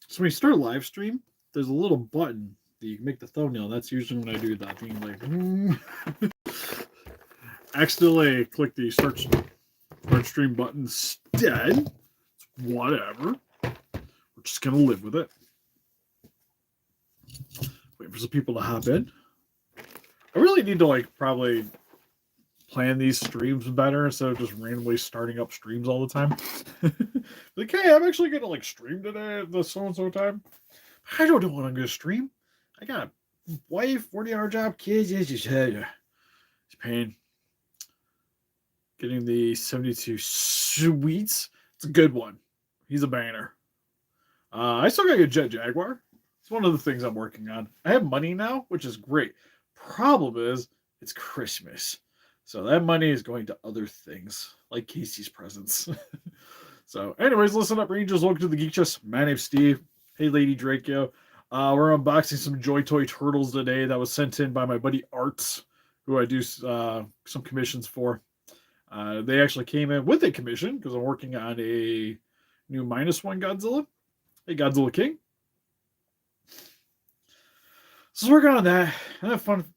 So when you start a live stream, there's a little button that you can make the thumbnail. That's usually when I do that thing, like accidentally click the start stream button instead. Whatever. We're just gonna live with it. Wait for some people to hop in. I really need to like probably plan these streams better instead of just randomly starting up streams all the time. Like, hey, I'm actually gonna like stream today at the so and so time. I don't know what I'm gonna stream. I got a wife, 40-hour job, kids. It's pain. Getting the 72 sweets. It's a good one. He's a banger. I still got a Jet Jaguar. It's one of the things I'm working on. I have money now, which is great. Problem is, it's Christmas. So that money is going to other things, like Casey's presents. So, anyways, listen up, Rangers. Welcome to the Geek Chest. My name's Steve. Hey, Lady Draco. We're unboxing some JoyToy Turtles today that was sent in by my buddy Arts, who I do some commissions for. They actually came in with a commission because I'm working on a new -1 Godzilla. Hey, Godzilla King. So working on that. I had fun.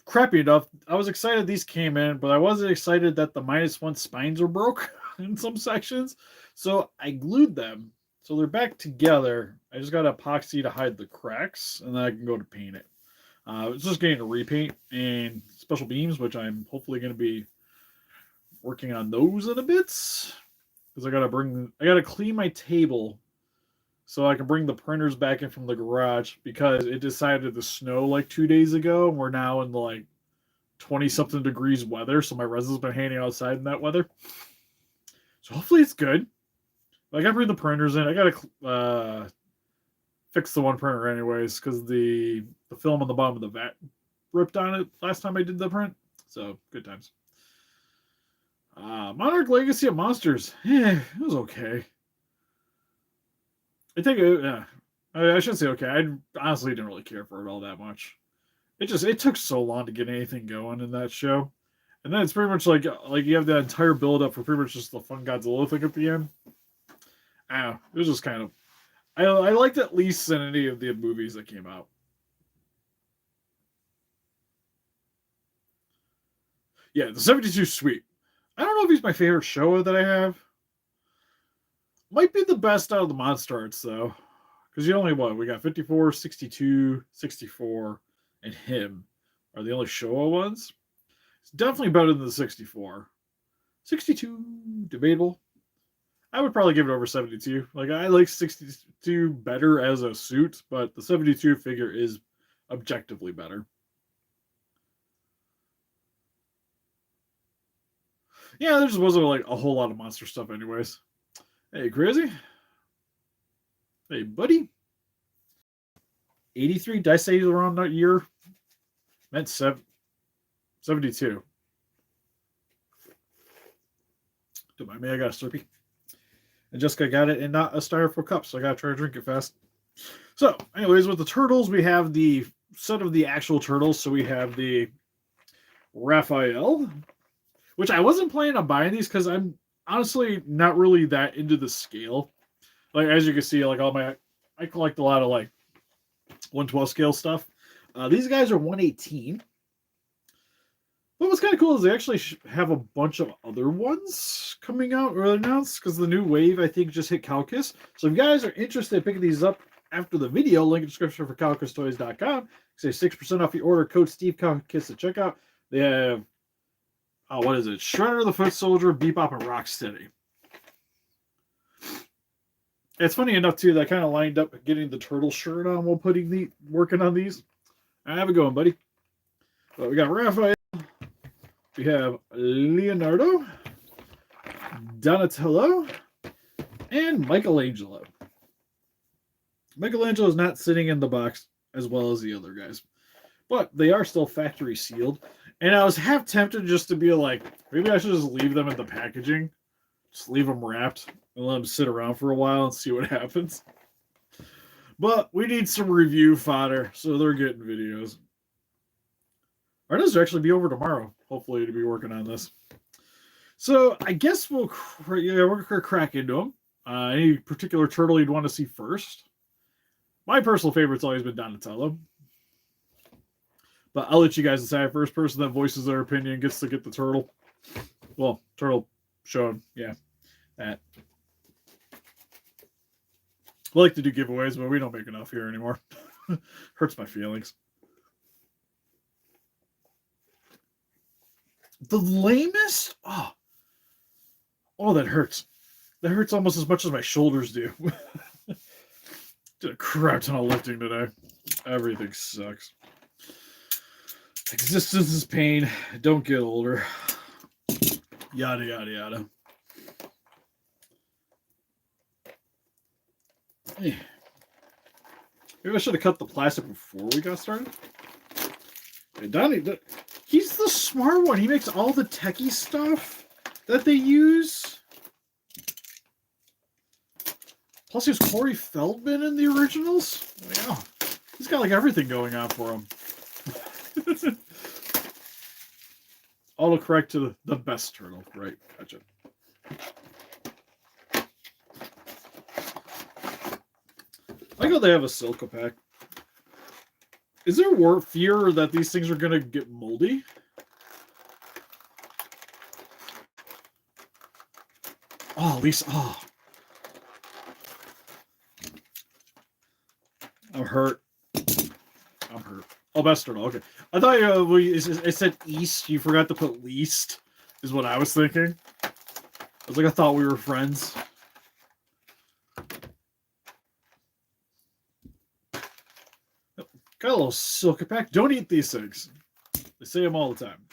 Crappy enough, I was excited these came in, but I wasn't excited that the -1 spines were broke in some sections. So I glued them. So they're back together. I just got epoxy to hide the cracks, and then I can go to paint it. It's just getting a repaint and special beams, which I'm hopefully going to be working on those in a bit. Because I gotta clean my table so I can bring the printers back in from the garage because it decided to snow like 2 days ago. And we're now in the like 20-something degrees weather. So my resin's been hanging outside in that weather. So hopefully it's good. But I got to bring the printers in. I got to fix the one printer anyways because the film on the bottom of the vat ripped on it last time I did the print. So good times. Monarch Legacy of Monsters. Yeah, it was okay. I think I shouldn't say okay. I honestly didn't really care for it all that much. It took so long to get anything going in that show, and then it's pretty much like you have that entire build up for pretty much just the fun Godzilla thing at the end. I don't know. It was just kind of I liked it least than any of the movies that came out. Yeah, the 72 Sweet. I don't know if he's my favorite show that I have. Might be the best out of the Monster Arts, though. Because we got 54, 62, 64, and him are the only Showa ones. It's definitely better than the 64. 62, debatable. I would probably give it over 72. Like, I like 62 better as a suit, but the 72 figure is objectively better. Yeah, there just wasn't like a whole lot of monster stuff anyways. Hey, Crazy. Hey, buddy. 83. Did I say the wrong year? Meant 72. Don't mind me, I got a Slurpee. And Jessica got it and not a styrofoam cup, so I gotta try to drink it fast. So, anyways, with the turtles, we have the set of the actual turtles. So we have the Raphael, which I wasn't planning on buying these because I'm honestly not really that into the scale. Like, as you can see, like I collect a lot of like 112 scale stuff. These guys are 118. But what's kind of cool is they actually have a bunch of other ones coming out or announced because the new wave, I think, just hit Calcus. So if you guys are interested in picking these up after the video, link in the description for calcustoys.com. Say 6% off your order. Code Steve Calcus at checkout. They have what is it? Shredder, the Foot Soldier, Bebop, and Rocksteady. It's funny enough too that I kind of lined up getting the turtle shirt on while working on these. Have it going, buddy. But we got Raphael. We have Leonardo, Donatello, and Michelangelo. Michelangelo is not sitting in the box as well as the other guys, but they are still factory sealed. And I was half tempted just to be like, maybe I should just leave them in the packaging. Just leave them wrapped and let them sit around for a while and see what happens. But we need some review fodder, so they're getting videos. Artists will actually be over tomorrow, hopefully, to be working on this. So I guess we're going to crack into them. Any particular turtle you'd want to see first? My personal favorite's always been Donatello. But I'll let you guys decide. First person that voices their opinion gets to get the turtle. Well, turtle shown. Yeah. That. We like to do giveaways, but we don't make enough here anymore. Hurts my feelings. The lamest? Oh, that hurts. That hurts almost as much as my shoulders do. Did a crap ton of lifting today. Everything sucks. Existence is pain. Don't get older. Yada, yada, yada. Maybe I should have cut the plastic before we got started. Hey, Donny, he's the smart one. He makes all the techie stuff that they use. Plus, he was Corey Feldman in the originals. Yeah, he's got like everything going on for him. Autocorrect to the best turtle. Right, gotcha. I like how they have a Silco pack. Is there fear that these things are going to get moldy? Oh, at least... Oh. I'm hurt. I'm hurt. Oh, best turtle. Okay. I thought it said East. You forgot to put least, is what I was thinking. I was like, I thought we were friends. Got a little Silco pack. Don't eat these things. They say them all the time.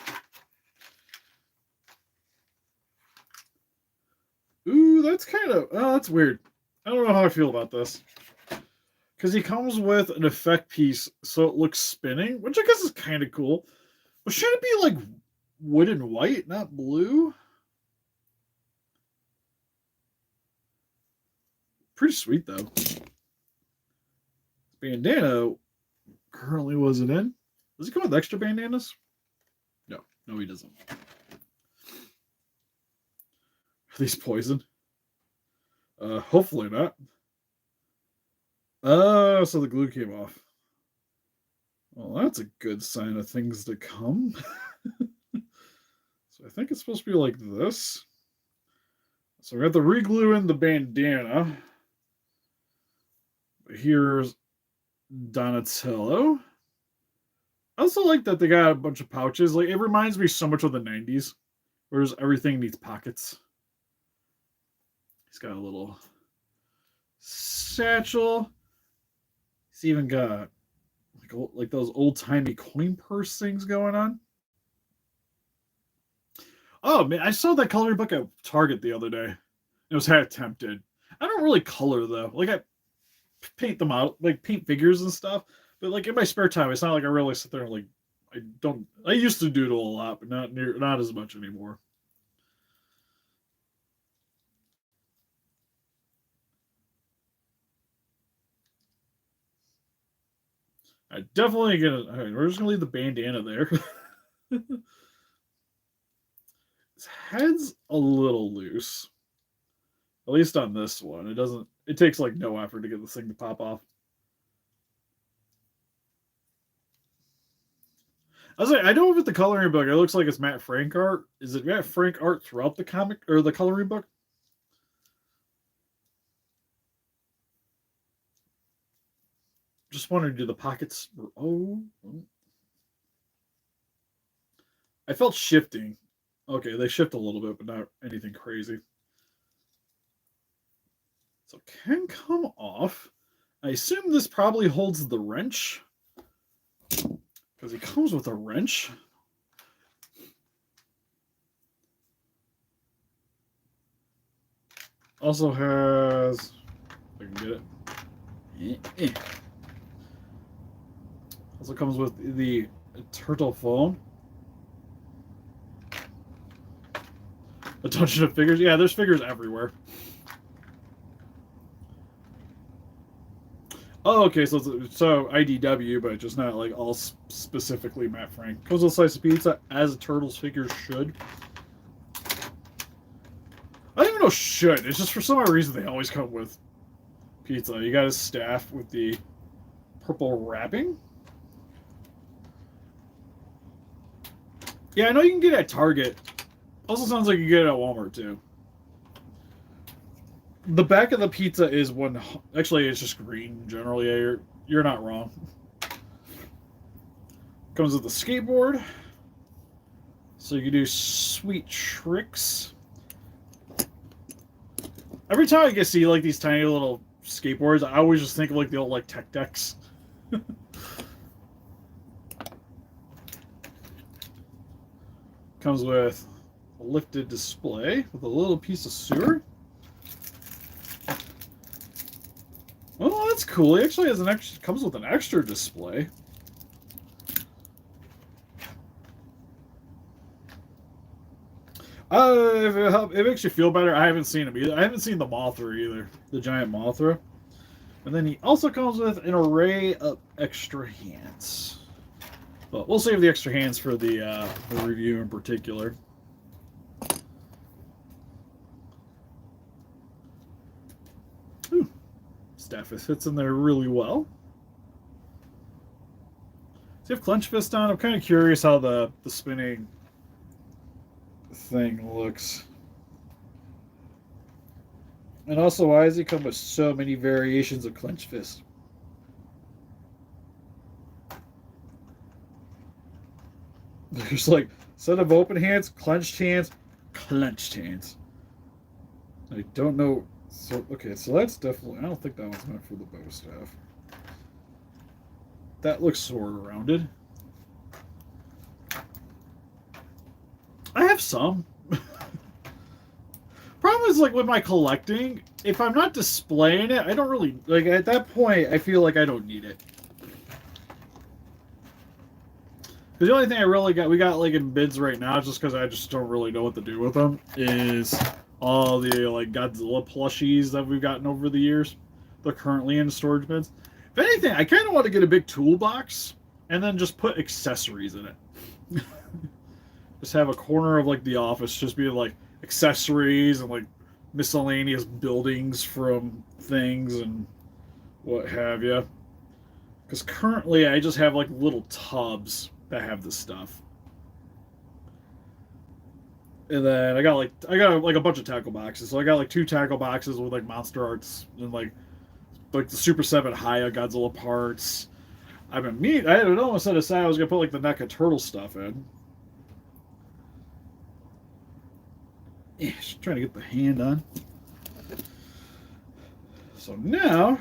Ooh, that's kind of... Oh, that's weird. I don't know how I feel about this. Because he comes with an effect piece so it looks spinning, which I guess is kind of cool. But should it be like wood and white, not blue? Pretty sweet, though. Bandana currently wasn't in. Does he come with extra bandanas? No, he doesn't. Are these poison? Hopefully not. Oh, so the glue came off. Well, that's a good sign of things to come. So I think it's supposed to be like this. So we have to re-glue in the bandana. Here's Donatello. I also like that they got a bunch of pouches. Like, it reminds me so much of the 90s, whereas everything needs pockets. He's got a little satchel. He's even got like those old-timey coin purse things going on. Oh, man, I saw that coloring book at Target the other day. It was half tempted. I don't really color, though. Like, I paint them out, like paint figures and stuff. But, like, in my spare time, it's not like I really sit there and, like, I used to doodle a lot, but not as much anymore. I definitely get it. All right, we're just gonna leave the bandana there. His head's a little loose. At least on this one. It takes like no effort to get this thing to pop off. I was like, I know if it's the coloring book, it looks like it's Matt Frank art. Is it Matt Frank art throughout the comic or the coloring book? Just wondering, do the pockets... Oh. I felt shifting. Okay, they shift a little bit, but not anything crazy. So it can come off. I assume this probably holds the wrench. Because he comes with a wrench. Also has... If I can get it. Also comes with the turtle phone. A dungeon of figures. Yeah, there's figures everywhere. Oh, okay, so IDW, but just not like all specifically Matt Frank. Comes with a slice of pizza, as a Turtles figure should. I don't even know should. It's just for some odd reason they always come with pizza. You got his staff with the purple wrapping. Yeah, I know you can get it at Target. Also sounds like you get it at Walmart too. The back of the pizza is one. Actually, it's just green. Generally, yeah, you're not wrong. Comes with a skateboard, so you can do sweet tricks. Every time I get see like these tiny little skateboards, I always just think of like the old like tech decks. Comes with a lifted display with a little piece of sewer. Oh, that's cool. It actually has an extra. Comes with an extra display. If it makes you feel better, I haven't seen him either. I haven't seen the Mothra either, the giant Mothra. And then he also comes with an array of extra hands. But we'll save the extra hands for the review in particular. Ooh, Staff fits in there really well. So you have Clench Fist on. I'm kind of curious how the spinning thing looks. And also, why does he come with so many variations of Clench Fist? There's like set of open hands, clenched hands, clenched hands. I don't know. So okay, so that's definitely. I don't think that one's meant for the bow staff. That looks sort of rounded. I have some. Problem is, like, with my collecting, if I'm not displaying it, I don't really, like, at that point, I feel like I don't need it. Because the only thing I really got, we got, like, in bids right now, just because I just don't really know what to do with them, is all the, like, Godzilla plushies that we've gotten over the years. They're currently in storage bins. If anything, I kind of want to get a big toolbox, and then just put accessories in it. Just have a corner of, like, the office, just be, like, accessories and like miscellaneous buildings from things and what have you. Because currently I just have like little tubs that have this stuff. And then I got like a bunch of tackle boxes. So I got like 2 tackle boxes with like monster arts and like the Super 7 Haya Godzilla parts. I had almost set aside I was gonna put like the NECA turtle stuff in. Yeah, just trying to get the hand on. So now,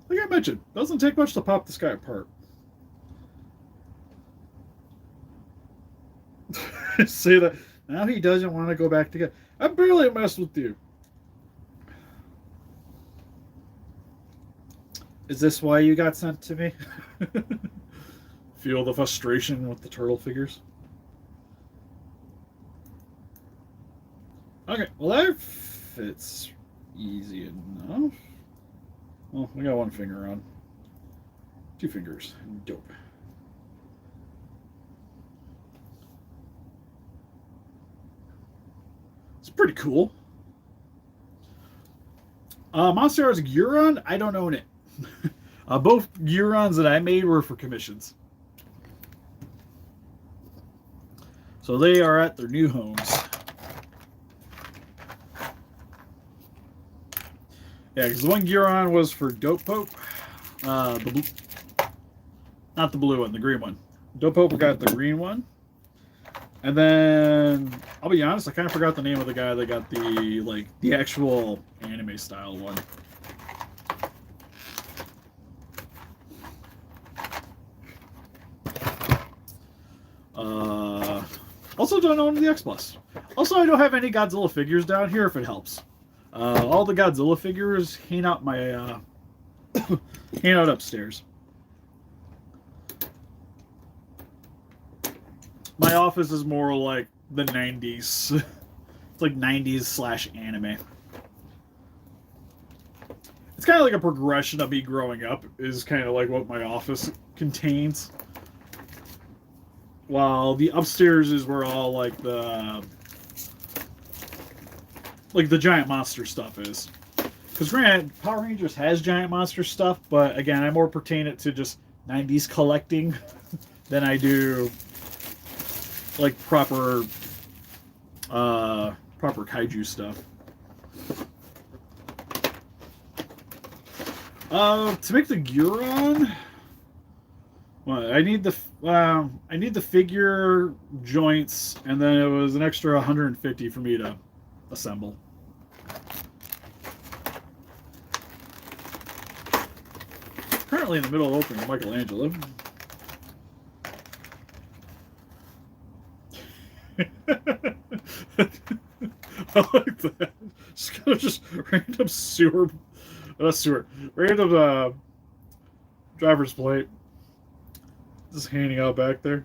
like I mentioned, doesn't take much to pop this guy apart. Say that now he doesn't want to go back together. I barely messed with you. Is this why you got sent to me? Feel the frustration with the turtle figures. Okay, well that fits easy enough. Well, we got 1 finger on. 2 fingers. Dope. It's pretty cool. Monster's Euron, I don't own it. Both Eurons that I made were for commissions. So they are at their new homes. Yeah, because the one Euron was for Dope Pope. Not the blue one, the green one. Dope Pope got the green one. And then, I'll be honest, I kind of forgot the name of the guy that got the actual anime style one. Also don't own the X Plus. Also, I don't have any Godzilla figures down here if it helps. All the Godzilla figures hang out my hang out upstairs. My office is more like the 90s. It's like 90s / anime. It's kind of like a progression of me growing up is kind of like what my office contains. While the upstairs is where all like the like the giant monster stuff is. Because granted, Power Rangers has giant monster stuff, but again, I more pertain it to just 90s collecting than I do like proper kaiju stuff. To make the Guron, well, I need the figure joints, and then it was an extra 150 for me to assemble. Currently in the middle of opening Michelangelo. I like that. Just random random driver's plate. Just handing out back there.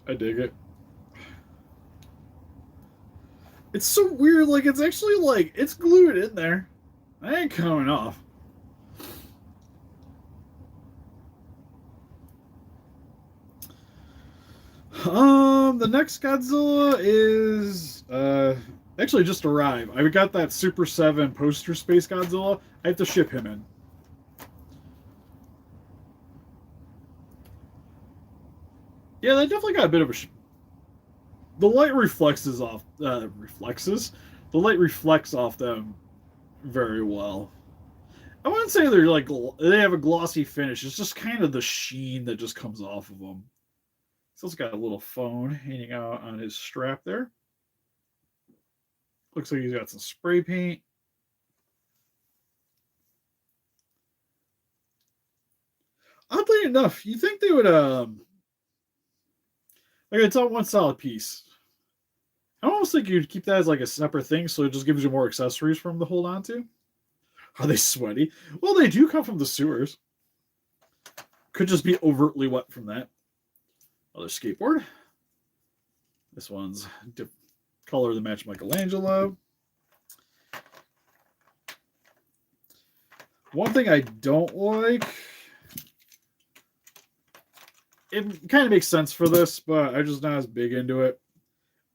I dig it. It's so weird, like it's actually like it's glued in there. It ain't coming off. The next Godzilla is actually just arrived. I got that Super 7 poster Space Godzilla. I have to ship him in. Yeah, they definitely got a bit of a. The light reflexes off. Reflexes. The light reflects off them very well. I wouldn't say they're like they have a glossy finish. It's just kind of the sheen that just comes off of them. He's also got a little phone hanging out on his strap there. Looks like he's got some spray paint. Oddly enough, you think they would like it's all one solid piece. I almost think you'd keep that as like a separate thing, so it just gives you more accessories for them to hold on to. Are they sweaty? Well, they do come from the sewers. Could just be overtly wet from that. Another skateboard. This one's color to match Michelangelo. One thing I don't like, it kind of makes sense for this, but I'm just not as big into it,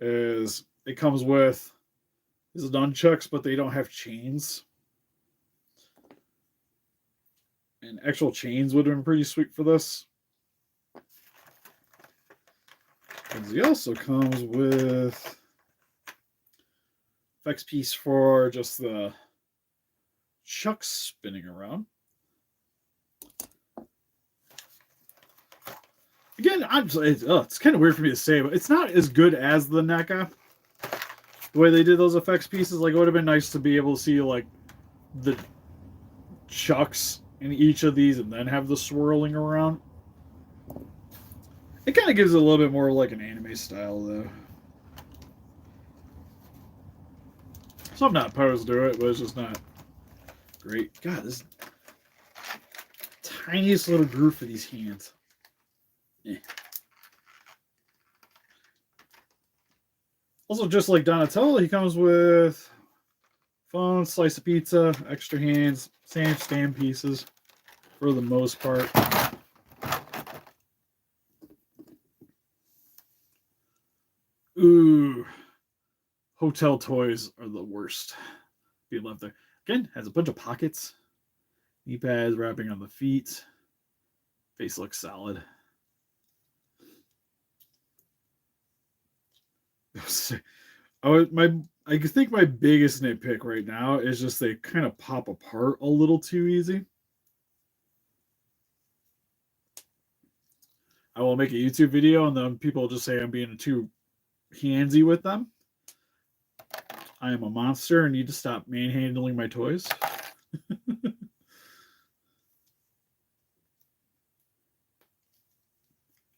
is it comes with these nunchucks, but they don't have chains. And actual chains would have been pretty sweet for this. And he also comes with effects piece for just the chucks spinning around. Again, it's kind of weird for me to say, but it's not as good as the NECA. The way they did those effects pieces, like it would have been nice to be able to see like the chucks in each of these and then have the swirling around. It kind of gives it a little bit more like an anime style, though. So I'm not opposed to it, but it's just not great. God, this tiniest little groove for these hands. Eh. Also, just like Donatello, he comes with phone, slice of pizza, extra hands, same stand pieces for the most part. Ooh, hotel toys are the worst. Being left there. Again, has a bunch of pockets. Knee pads wrapping on the feet. Face looks solid. I think my biggest nitpick right now is just they kind of pop apart a little too easy. I will make a YouTube video and then people just say I'm being too handsy with them. I am a monster and need to stop manhandling my toys.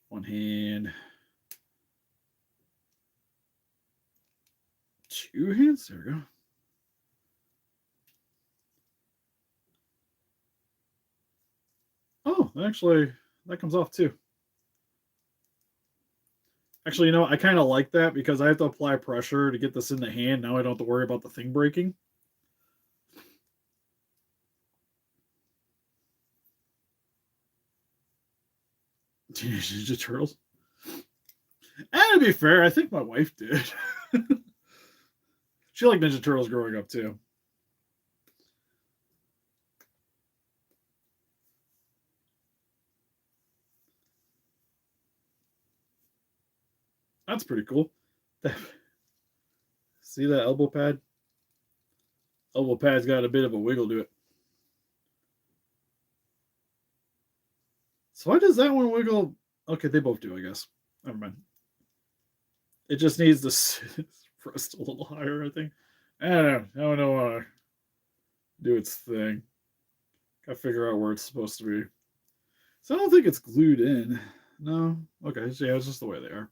One hand. Two hands? There we go. Oh, actually, that comes off too. Actually, you know, I kind of like that because I have to apply pressure to get this in the hand. Now I don't have to worry about the thing breaking. Teenage Ninja Turtles. And to be fair, I think my wife did. She liked Ninja Turtles growing up too. That's pretty cool. See that elbow pad? Elbow pad's got a bit of a wiggle to it. So why does that one wiggle? Okay, they both do, I guess. Never mind. It just needs to rest a little higher, I think. I don't know. Do its thing. Gotta figure out where it's supposed to be. So I don't think it's glued in. No. Okay, so yeah, it's just the way they are.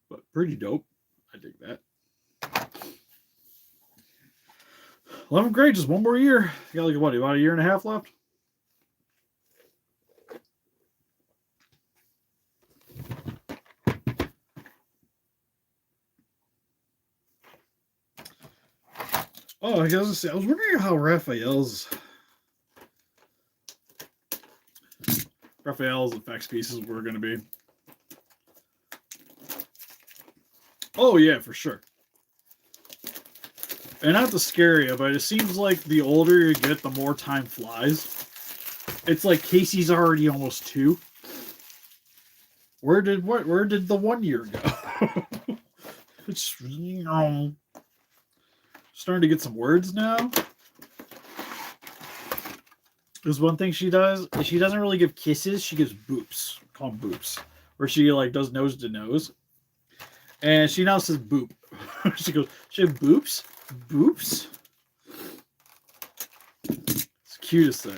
But pretty dope. I dig that. 11th grade, just one more year. You got like what, about a year and a half left? Oh, I was wondering how Raphael's effects pieces were going to be. Oh yeah, for sure. And not to scare you, but it seems like the older you get, the more time flies. It's like Casey's already almost 2. Where did the 1 year go? It's starting to get some words now. There's one thing she does. She doesn't really give kisses. She gives boops. Call them boops. Where she like does nose to nose. And she now says boop. She goes, she has boops? Boops? It's the cutest thing.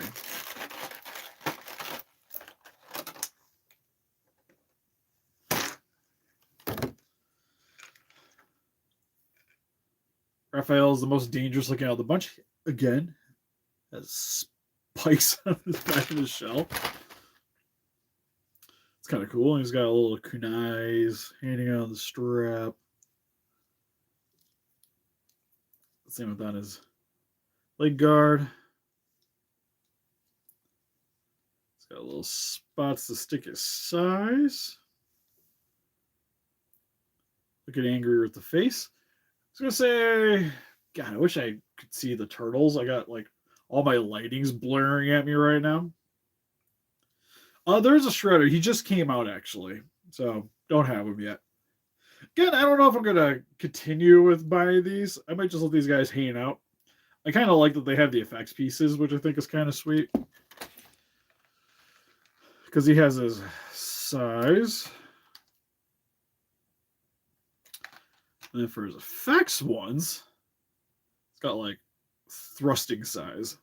Raphael is the most dangerous looking out of the bunch. Again, has spikes on the back of his shell. It's kind of cool. He's got a little kunais hanging out of the strap. Same with on his leg guard. He's got little spots to stick his size. Looking angry with the face. I was gonna say, God, I wish I could see the turtles. I got like all my lighting's blaring at me right now. There's a Shredder. He just came out actually, so don't have him yet. Again, I don't know if I'm gonna continue with buying these. I might just let these guys hang out. I kind of like that they have the effects pieces, which I think is kind of sweet. Because he has his size. And then for his effects ones, it's got like thrusting size.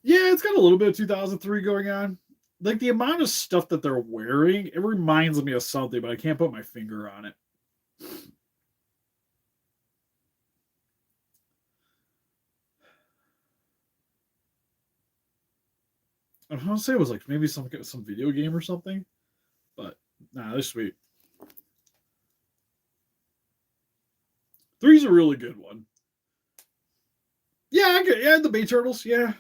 Yeah, it's got a little bit of 2003 going on. Like the amount of stuff that they're wearing, it reminds me of something, but I can't put my finger on it. I want to say it was like maybe some video game or something, but nah, they're sweet. 3's a really good one. Yeah, the Bay Turtles, yeah.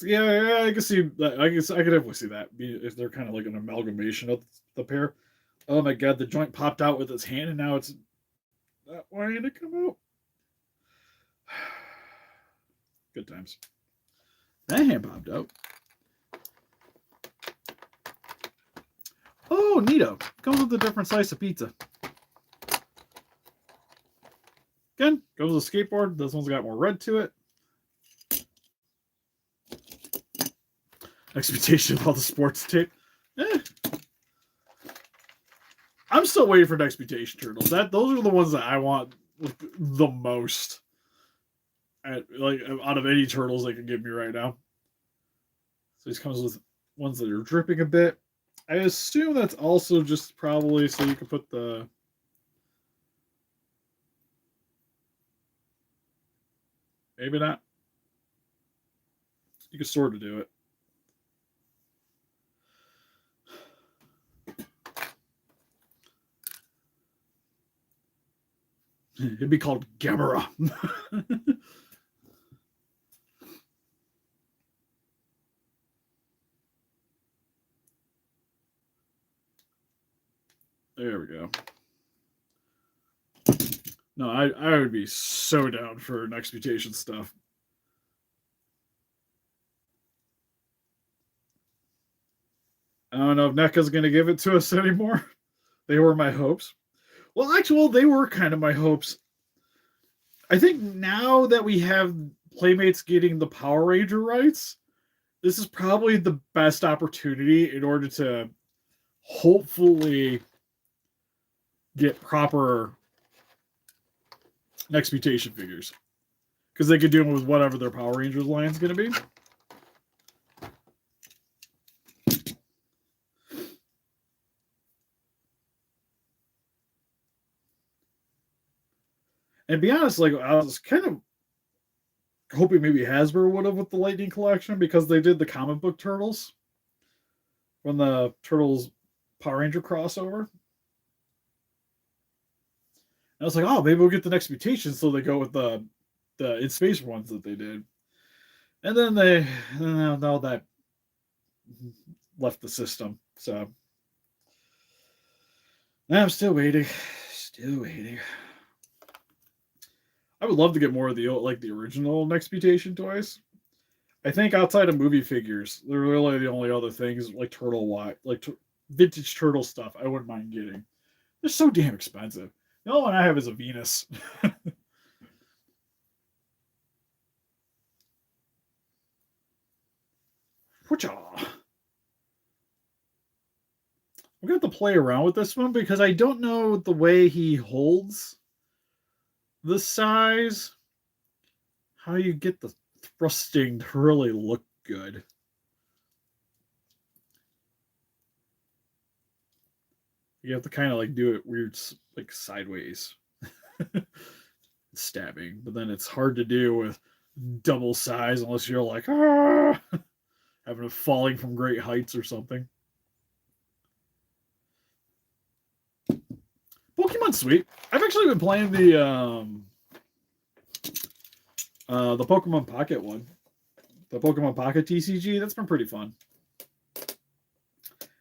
Yeah, I can see that. I could definitely see that if they're kind of like an amalgamation of the pair. Oh my god, the joint popped out with his hand, and now it's not wanting to come out. Good times. That hand popped out. Oh, neato. Comes with a different slice of pizza. Again, goes with a skateboard. This one's got more red to it. Expectation of all the sports tape. I'm still waiting for Next Mutation Turtles. Those are the ones that I want the most. Out of any turtles they can give me right now. So this comes with ones that are dripping a bit. I assume that's also just probably so you can put the maybe not. You can sort of do it. It'd be called Gamera. There we go. No, I would be so down for Next Mutation stuff. I don't know if NECA's going to give it to us anymore. They were my hopes. Well, actually, they were kind of my hopes. I think now that we have Playmates getting the Power Ranger rights, this is probably the best opportunity in order to hopefully get proper Next Mutation figures. Because they could do them with whatever their Power Rangers line is going to be. And to be honest, like I was kind of hoping maybe Hasbro would have with the Lightning collection because they did the comic book Turtles from the Turtles Power Ranger crossover. And I was like, oh, maybe we'll get the Next Mutation, so they go with the In Space ones that they did. And then now that left the system. So I'm still waiting. Still waiting. I would love to get more of the original Next Mutation toys. I think outside of movie figures, they're really the only other things like vintage turtle stuff I wouldn't mind getting. They're so damn expensive. The only one I have is a Venus. Which I'm gonna have to play around with this one because I don't know the way he holds the size, how you get the thrusting to really look good. You have to kind of like do it weird, like sideways stabbing, but then it's hard to do with double size unless you're like having a falling from great heights or something. Pokemon Sweet. I've actually been playing the Pokemon Pocket one, the Pokemon Pocket TCG. That's been pretty fun.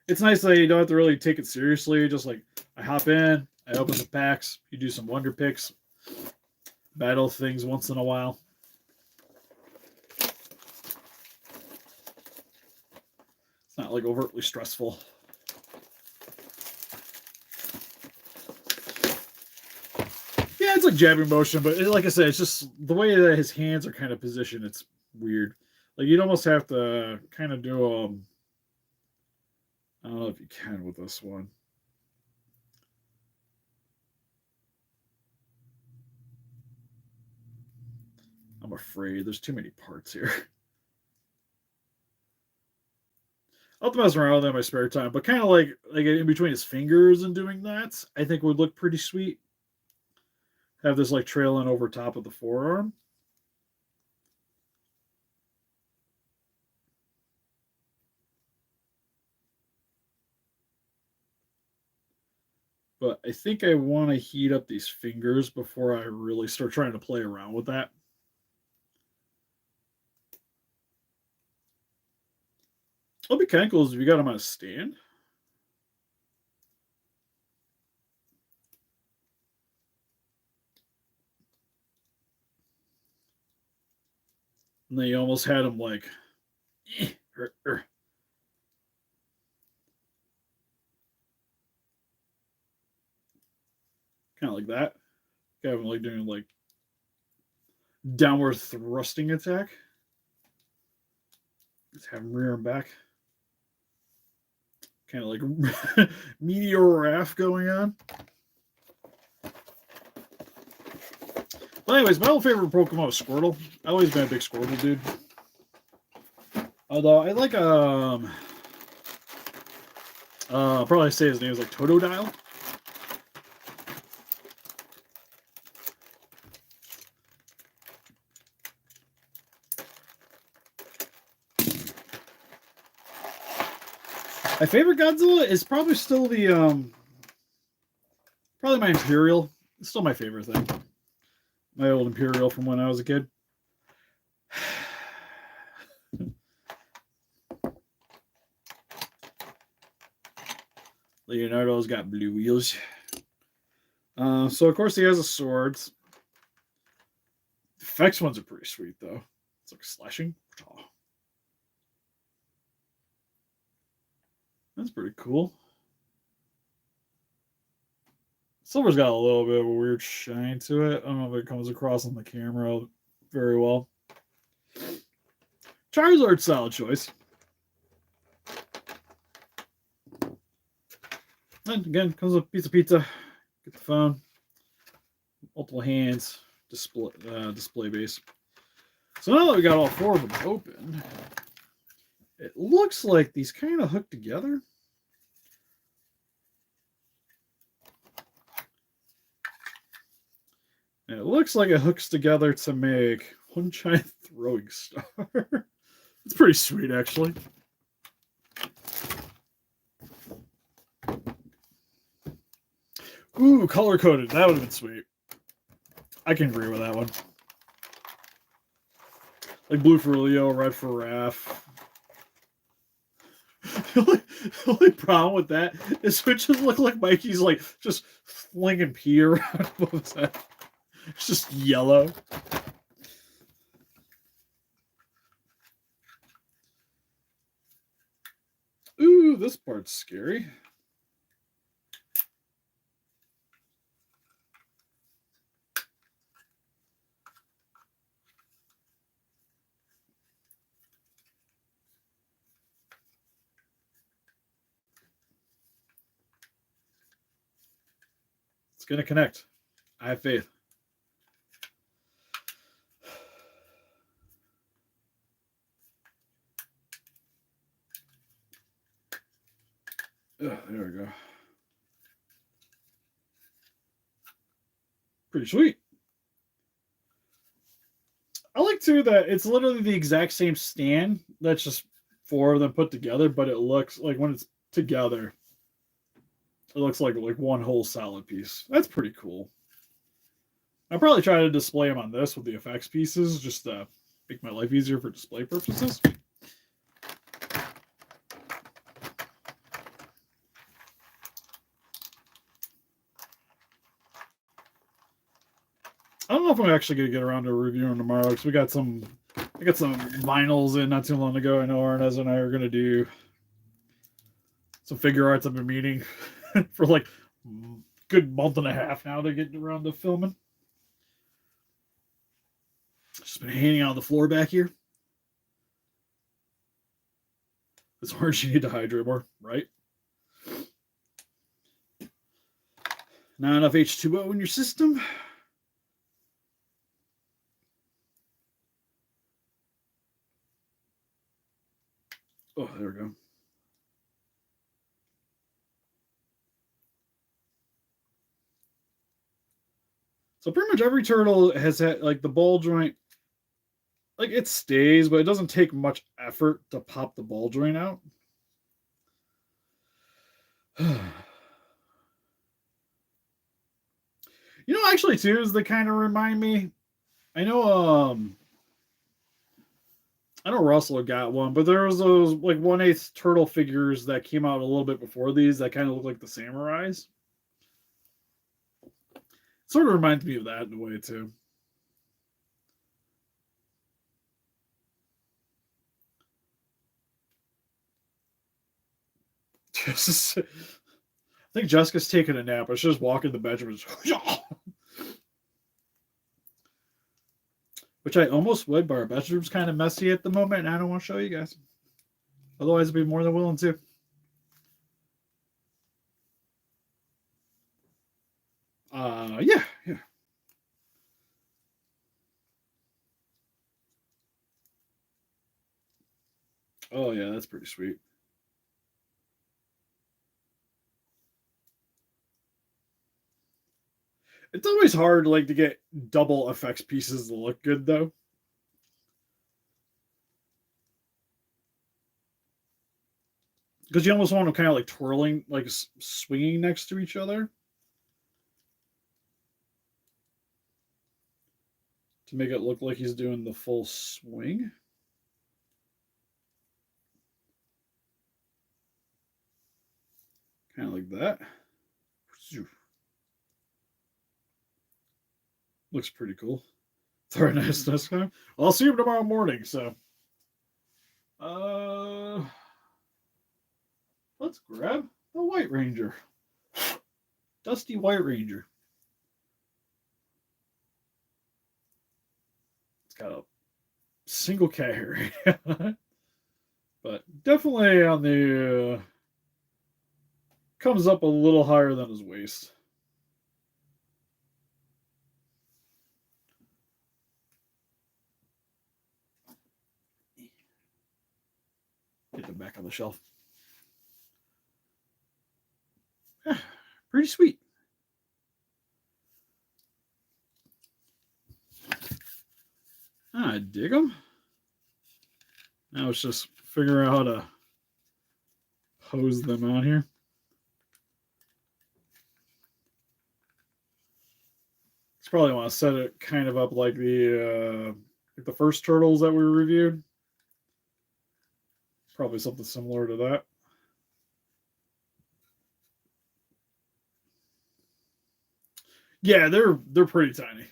It's nice that you don't have to really take it seriously. Just like I hop in, I open the packs, you do some wonder picks, battle things once in a while. It's not like overtly stressful. Yeah, it's like jabbing motion, but like I said, it's just the way that his hands are kind of positioned. It's weird. Like you'd almost have to kind of do I don't know if you can with this one. I'm afraid there's too many parts here. I'll mess around with that in my spare time, but kind of like in between his fingers and doing that, I think would look pretty sweet. Have this like trailing over top of the forearm. But I think I want to heat up these fingers before I really start trying to play around with that. It'll be kind of cool if you got them on a stand. And then you almost had them like, kind of like that. Have them like doing like downward thrusting attack. Just have them rear and back. Kind of like Meteor Raph going on. But anyways, my old favorite Pokemon was Squirtle. I've always been a big Squirtle dude. Although I like probably say his name is like Totodile. My favorite Godzilla is probably still the probably my Imperial. It's still my favorite thing. My old Imperial from when I was a kid. Leonardo's got blue wheels. So of course he has a sword. The effects ones are pretty sweet though. It's like slashing. Oh. That's pretty cool. Silver's got a little bit of a weird shine to it. I don't know if it comes across on the camera very well. Charizard, solid choice. And again, comes with a piece of pizza. Get the phone. Multiple hands. Display base. So now that we got all four of them open, it looks like these kind of hook together. And it looks like it hooks together to make one giant throwing star. It's pretty sweet, actually. Ooh, color-coded. That would have been sweet. I can agree with that one. Like blue for Leo, red for Raph. The only problem with that is it just look like Mikey's like just flinging pee around above his head. It's just yellow. Ooh, this part's scary. It's going to connect. I have faith. Oh, there we go. Pretty sweet. I like too that it's literally the exact same stand. That's just four of them put together, but it looks like when it's together, it looks like one whole solid piece. That's pretty cool. I'll probably try to display them on this with the effects pieces, just to make my life easier for display purposes. I don't know if I'm actually going to get around to reviewing tomorrow because I got some vinyls in not too long ago. I know Arnez and I are going to do some figure arts. I've been meeting for like a good month and a half now to get around to filming. Just been hanging out on the floor back here. It's orange, you need to hydrate more, right? Not enough H2O in your system. Oh, there we go. So pretty much every turtle has had like the ball joint, like it stays, but it doesn't take much effort to pop the ball joint out. You know, actually, too, is they kind of remind me. I know, I know Russell got one, but there was those like 1/8 turtle figures that came out a little bit before these that kind of look like the samurais. Sort of reminds me of that in a way too. I think Jessica's taking a nap. I should just walk in the bedroom. Which I almost would, but our bedroom's kind of messy at the moment, and I don't want to show you guys. Otherwise, I'd be more than willing to. Yeah. Oh yeah, that's pretty sweet. It's always hard, like, to get double effects pieces to look good, though. Because you almost want them kind of like twirling, like swinging next to each other. to make it look like he's doing the full swing. Kind of like that. Looks pretty cool. Very nice next time. I'll see him tomorrow morning, so let's grab the White Ranger. Dusty White Ranger. It's got a single cat hair. But definitely on the comes up a little higher than his waist. Get them back on the shelf. Pretty sweet. I dig them. Now it's just figuring out how to hose them on here. Just probably want to set it kind of up like the first turtles that we reviewed. Probably something similar to that. Yeah, they're pretty tiny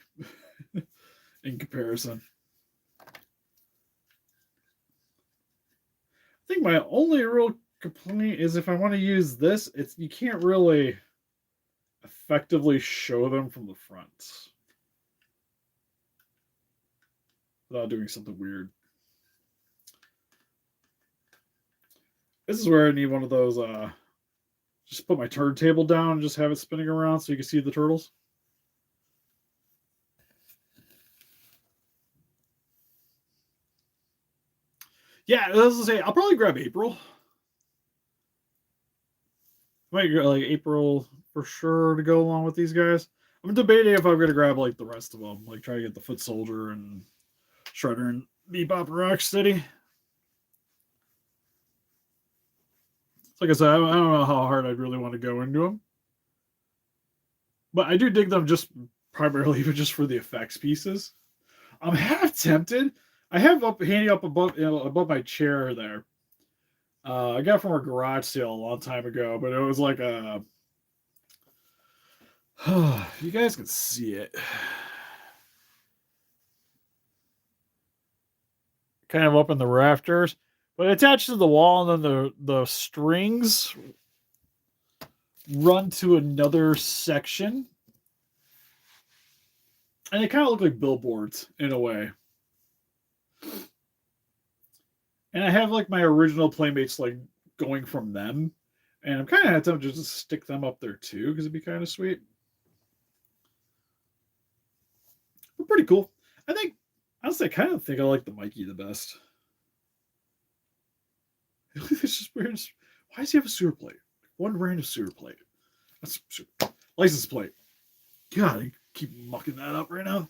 in comparison. I think my only real complaint is if I want to use this, you can't really effectively show them from the front without doing something weird. This is where I need one of those, just put my turntable down and just have it spinning around so you can see the turtles. Yeah, as I say, I'll probably grab April. Might get like April for sure to go along with these guys. I'm debating if I'm going to grab like the rest of them, like try to get the Foot Soldier and Shredder and Bebop and Rocksteady. Like I said, I don't know how hard I'd really want to go into them. But I do dig them just primarily just for the effects pieces. I'm half tempted. I have handy up above above my chair there. I got from a garage sale a long time ago, but it was like a. You guys can see it. Kind of up in the rafters, but attached to the wall, and then the strings run to another section. And they kind of look like billboards in a way. And I have like my original Playmates like going from them. And I'm kind of tempted to just stick them up there too, because it'd be kind of sweet. But pretty cool. I think, honestly, I kind of think I like the Mikey the best. It's just weird. Why does he have a sewer plate? One random sewer plate. That's license plate. God, I keep mucking that up right now.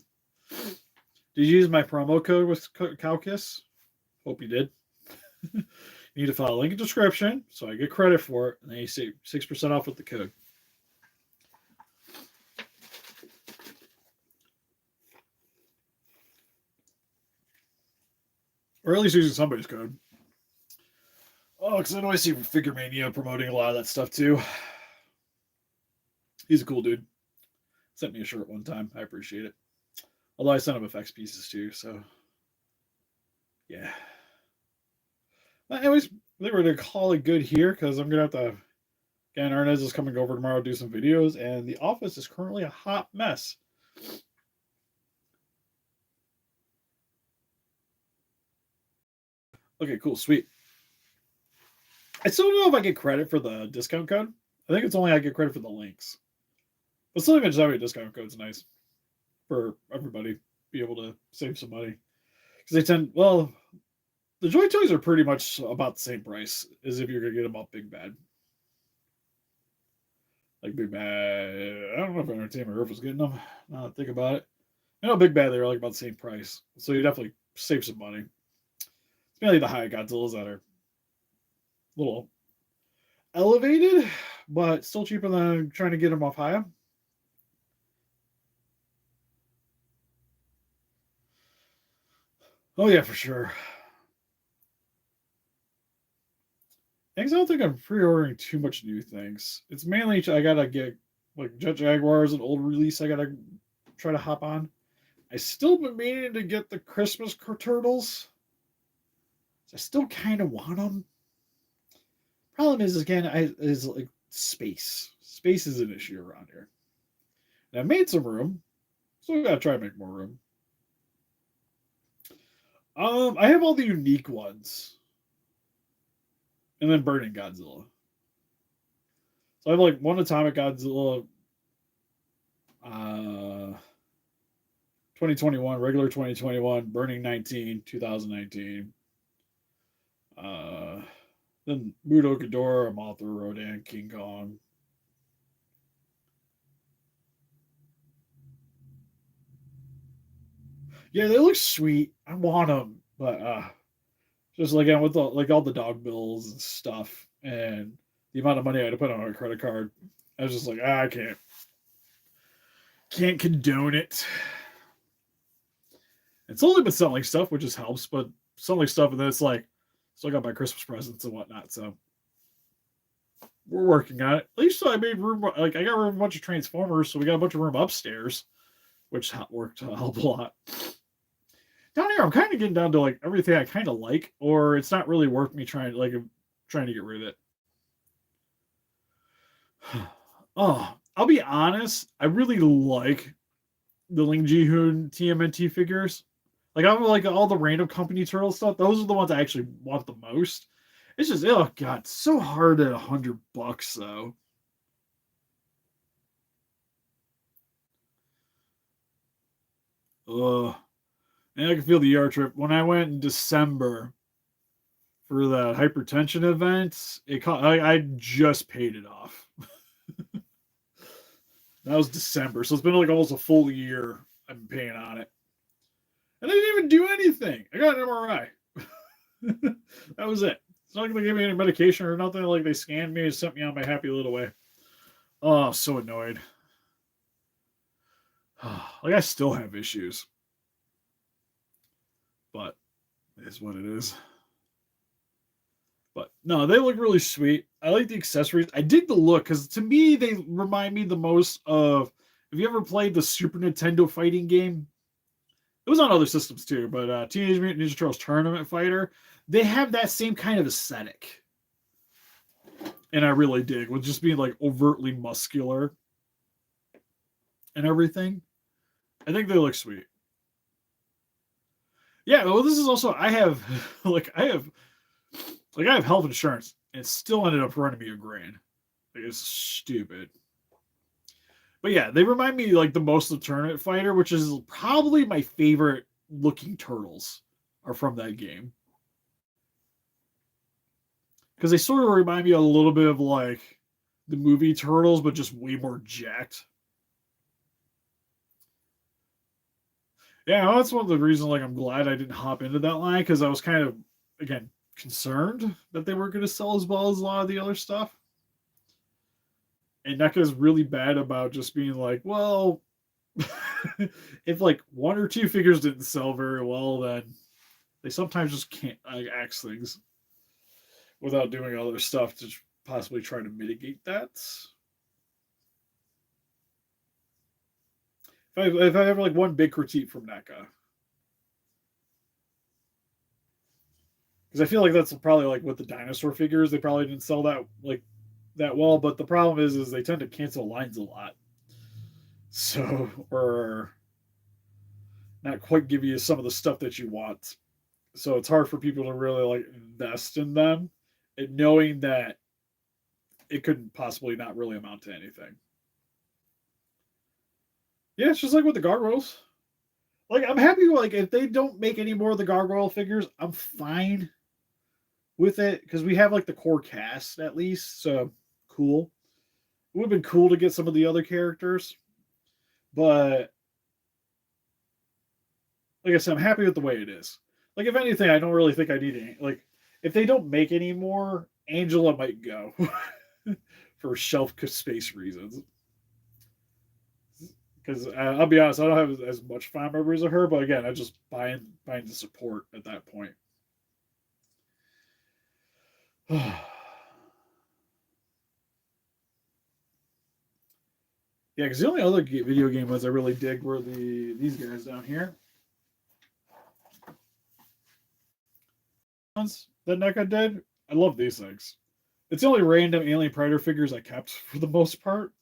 Did you use my promo code with CowKiss? Hope you did. You need to file a link in the description so I get credit for it, and then you save 6% off with the code. Or at least using somebody's code. Oh, because I know I see Figure Mania promoting a lot of that stuff too. He's a cool dude. Sent me a shirt one time. I appreciate it. Although I sent him effects pieces too, so yeah. But anyways, I think we're going to call it good here because I'm going to have to. Again, Ernest is coming over tomorrow to do some videos, and the office is currently a hot mess. Okay, cool, sweet. I still don't know if I get credit for the discount code. I think it's only I get credit for the links. But still, even just having a discount code is nice for everybody be able to save some money. Because they tend, well, the JoyToys are pretty much about the same price as if you're going to get them off Big Bad. Like Big Bad, I don't know if Entertainment Earth was getting them. Now that I think about it. I know Big Bad, they were like about the same price. So you definitely save some money. It's mainly the high Godzillas that are a little elevated, but still cheaper than trying to get them off high. Oh yeah, for sure. Things I don't think I'm pre-ordering too much new things. It's mainly I gotta get like Jet Jaguars, an old release. I gotta try to hop on. I still been meaning to get the Christmas turtles. I still kind of want them. Problem is again, is like space. Space is an issue around here. And I made some room, so we gotta try to make more room. I have all the unique ones, and then Burning Godzilla. So I have like one Atomic Godzilla, 2021, regular 2021, Burning 19, 2019. Then Muto Ghidorah, Mothra, Rodan, King Kong. Yeah, they look sweet. I want them, but just like with all the dog bills and stuff, and the amount of money I had to put on a credit card, I was just like, I can't condone it. It's only been selling stuff, which just helps, but selling stuff, and then it's like, still got my Christmas presents and whatnot, so we're working on it. At least I made room. Like I got room a bunch of Transformers, so we got a bunch of room upstairs, which worked to help a lot. Down here, I'm kind of getting down to like everything I kind of like, or it's not really worth me trying to get rid of it. Oh, I'll be honest. I really like the Ling Ji-hoon TMNT figures. Like I like all the random company turtle stuff. Those are the ones I actually want the most. It's just oh god, so hard at $100 though. Ugh. And I can feel the ER trip. When I went in December for the hypertension event, I just paid it off. That was December, so it's been like almost a full year I've been paying on it. And I didn't even do anything. I got an MRI. That was it. It's not like they gave me any medication or nothing. Like they scanned me and sent me on my happy little way. Oh, so annoyed. Like I still have issues, but it is what it is. But no, they look really sweet. I like the accessories. I dig the look because to me they remind me the most of. Have you ever played the Super Nintendo fighting game? It was on other systems too, but Teenage Mutant Ninja Turtles Tournament Fighter. They have that same kind of aesthetic, and I really dig with just being like overtly muscular and everything. I think they look sweet. Yeah, well, this is also I have I have health insurance, and it still ended up running me $1,000. Like it's stupid. But yeah, they remind me like the most of the Tournament Fighter, which is probably my favorite looking turtles are from that game. Because they sort of remind me a little bit of like the movie Turtles, but just way more jacked. Yeah, well, that's one of the reasons like I'm glad I didn't hop into that line because I was kind of again concerned that they weren't going to sell as well as a lot of the other stuff. And NECA is really bad about just being like, well, if like one or two figures didn't sell very well, then they sometimes just can't axe things without doing other stuff to possibly try to mitigate that. If I have like one big critique from NECA, because I feel like that's probably like with the dinosaur figures, they probably didn't sell that well. But the problem is they tend to cancel lines a lot, so or not quite give you some of the stuff that you want. So it's hard for people to really like invest in them, and knowing that it could possibly not really amount to anything. Yeah, it's just like with the gargoyles. Like I'm happy like if they don't make any more of the gargoyle figures, I'm fine with it because we have like the core cast at least. So cool. It would have been cool to get some of the other characters, but like I said, I'm happy with the way it is. Like if anything, I don't really think I need any. Like if they don't make any more, Angela might go for shelf space reasons. Because I'll be honest, I don't have as much fond memories of her, but again, I just buying the support at that point. Yeah, because the only other video game ones I really dig were these guys down here. Ones that NECA did, I love these things. It's the only random Alien Predator figures I kept for the most part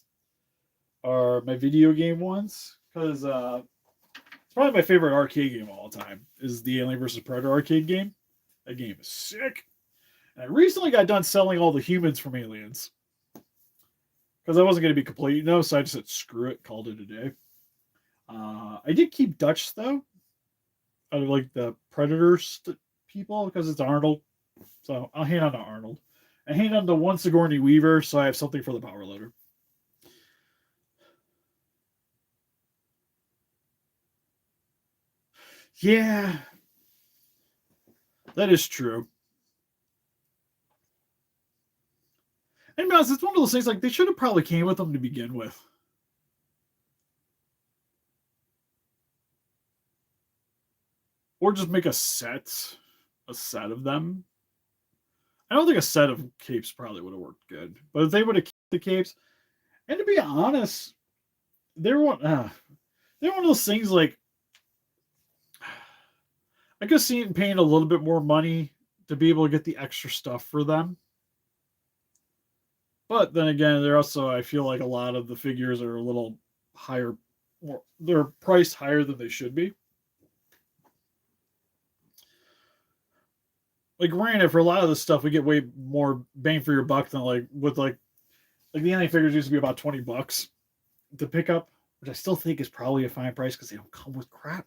are my video game ones because it's probably my favorite arcade game of all time is the Alien vs Predator arcade game. That game is sick. And I recently got done selling all the humans from Aliens because I wasn't going to be complete, so I just said screw it, called it a day. I did keep Dutch though, out of like the Predator people because it's Arnold, so I'll hang on to Arnold. I hang on to one Sigourney Weaver, so I have something for the power loader. Yeah, that is true. And honest, it's one of those things like they should have probably came with them to begin with. Or just make a set of them. I don't think a set of capes probably would have worked good. But if they would have kept the capes, and to be honest, they're one of those things like I could see it paying a little bit more money to be able to get the extra stuff for them. But then again, they're also I feel like a lot of the figures are a little higher, or they're priced higher than they should be. Like granted, for a lot of this stuff, we get way more bang for your buck than like with like the NA figures used to be about $20 to pick up, which I still think is probably a fine price because they don't come with crap.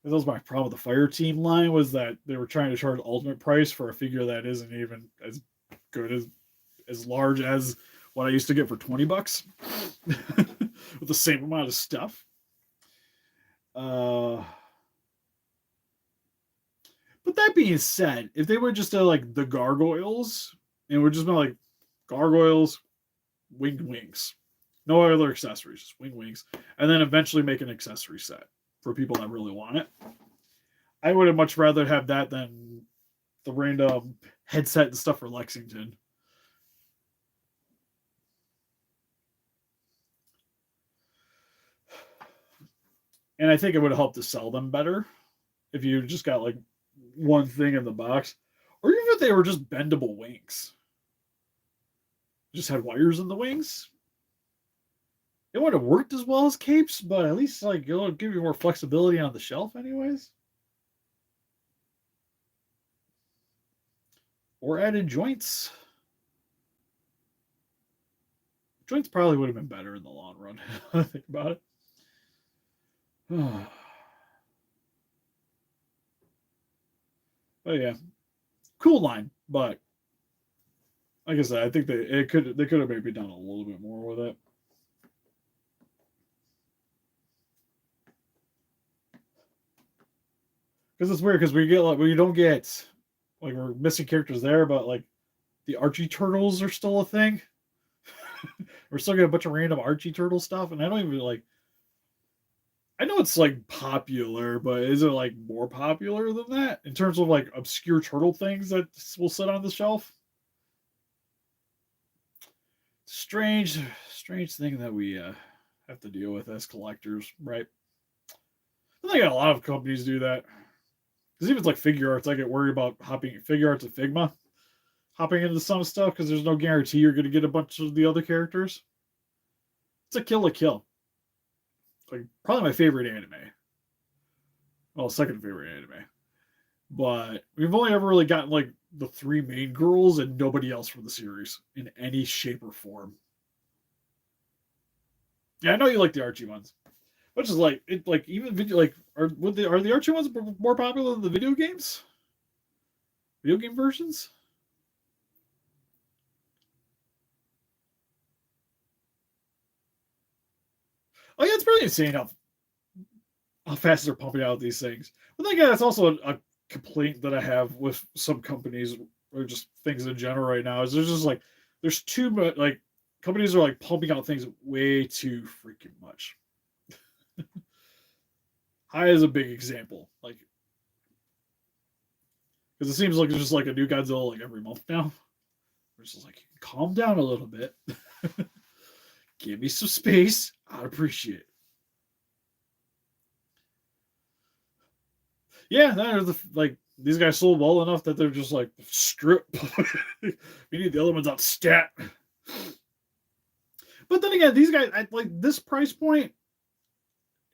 That was my problem with the Fire Team line was that they were trying to charge ultimate price for a figure that isn't even as good as large as what I used to get for $20 with the same amount of stuff. But that being said, if they would just do like the gargoyles and we're just been like gargoyles, winged wings, no other accessories, just winged wings, and then eventually make an accessory set for people that really want it. I would have much rather have that than the random headset and stuff for Lexington. And I think it would have helped to sell them better if you just got like one thing in the box, or even if they were just bendable wings, just had wires in the wings. It would have worked as well as capes, but at least like it'll give you more flexibility on the shelf, anyways. Or added joints. Joints probably would have been better in the long run. Think about it. But yeah, cool line. But like I said, I think they could have maybe done a little bit more with it. Because it's weird because we don't get like we're missing characters there, but like the Archie turtles are still a thing. We're still getting a bunch of random Archie turtle stuff, and I don't even like. I know it's like popular, but is it like more popular than that in terms of like obscure turtle things that will sit on the shelf? Strange thing that we have to deal with as collectors, right? I think a lot of companies do that. Because even like figure arts, I get worried about hopping figure arts at Figma, hopping into some stuff because there's no guarantee you're going to get a bunch of the other characters. It's a kill. Like probably my favorite anime. Well, second favorite anime. But we've only ever really gotten like the three main girls and nobody else from the series in any shape or form. Yeah, I know you like the Archie ones, which is like it. Like even video, like are the Archie ones more popular than the video games? Video game versions? Oh yeah, it's pretty insane how fast they're pumping out these things. But then again, that's also a complaint that I have with some companies or just things in general right now. Is there's just like there's too much like companies are like pumping out things way too freaking much. High is a big example, like because it seems like it's just like a new Godzilla like every month now. We're just like, calm down a little bit. Give me some space. I'd appreciate it. Yeah, that the like these guys sold well enough that they're just like strip. We need the other ones out stat. But then again, these guys at like this price point,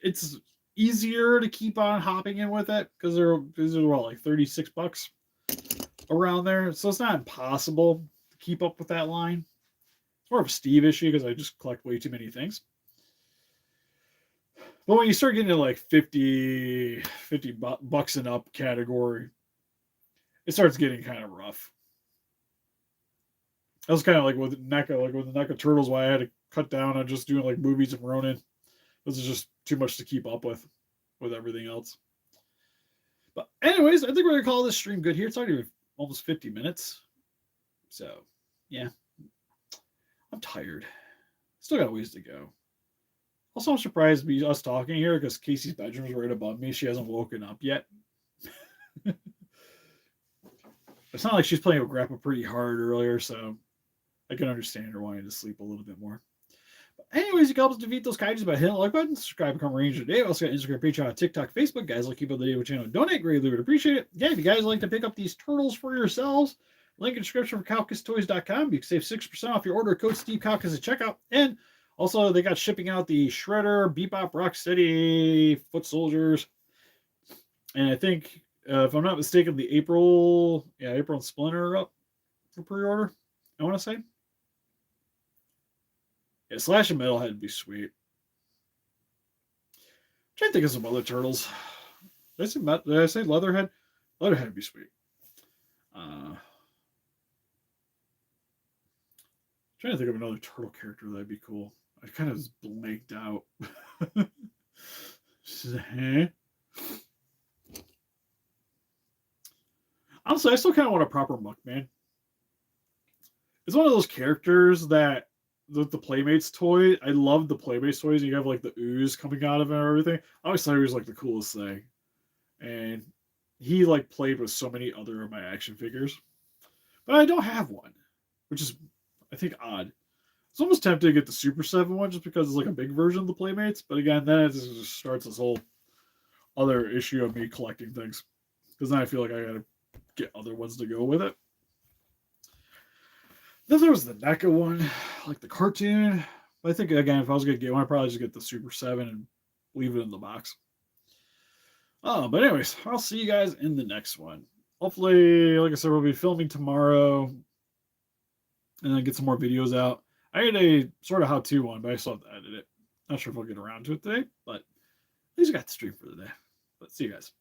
it's easier to keep on hopping in with it because these are what, like $36 around there. So it's not impossible to keep up with that line. It's more of a Steve issue because I just collect way too many things. But when you start getting to like 50 bucks and up category, it starts getting kind of rough. That was kind of like with the NECA Turtles, why I had to cut down on just doing like movies and Ronin. This is just too much to keep up with everything else. But anyways, I think we're gonna call this stream good here. It's already almost 50 minutes. So yeah. I'm tired. Still got a ways to go. Also, I'm surprised by us talking here because Casey's bedroom is right above me. She hasn't woken up yet. It's not like she's playing with Grandpa pretty hard earlier, so I can understand her wanting to sleep a little bit more. But anyways, you can help us defeat those kaijus by hitting the like button, subscribe, become a ranger today. We also got Instagram, Patreon, TikTok, Facebook. Guys, like keep up the video channel. Donate, greatly would appreciate it. Again, if you guys like to pick up these turtles for yourselves, link in the description for CalcusToys.com. You can save 6% off your order. Code Steve Calcus at checkout. And also, they got shipping out the Shredder, Bebop, Rocksteady, Foot Soldiers. And I think, if I'm not mistaken, the April and Splinter are up for pre-order, I want to say. Yeah, Slash and Metalhead would be sweet. I'm trying to think of some other turtles. Did I say Leatherhead? Leatherhead would be sweet. Trying to think of another turtle character that'd be cool. I kind of just blanked out. Honestly, I still kind of want a proper Muckman. It's one of those characters that the Playmates toy. I love the Playmates toys. You have like the ooze coming out of it and everything. I always thought he was like the coolest thing, and he like played with so many other of my action figures, but I don't have one, which is I think odd. It's almost tempted to get the Super 7 one just because it's like a big version of the Playmates. But again, then it just starts this whole other issue of me collecting things. Because then I feel like I gotta get other ones to go with it. Then there was the NECA one, like the cartoon. But I think, again, if I was going to get one, I'd probably just get the Super 7 and leave it in the box. But anyways, I'll see you guys in the next one. Hopefully, like I said, we'll be filming tomorrow. And then get some more videos out. I had a sort of how-to one, but I still have to edit it. Not sure if I'll get around to it today, but at least I got the stream for the day. But see you guys.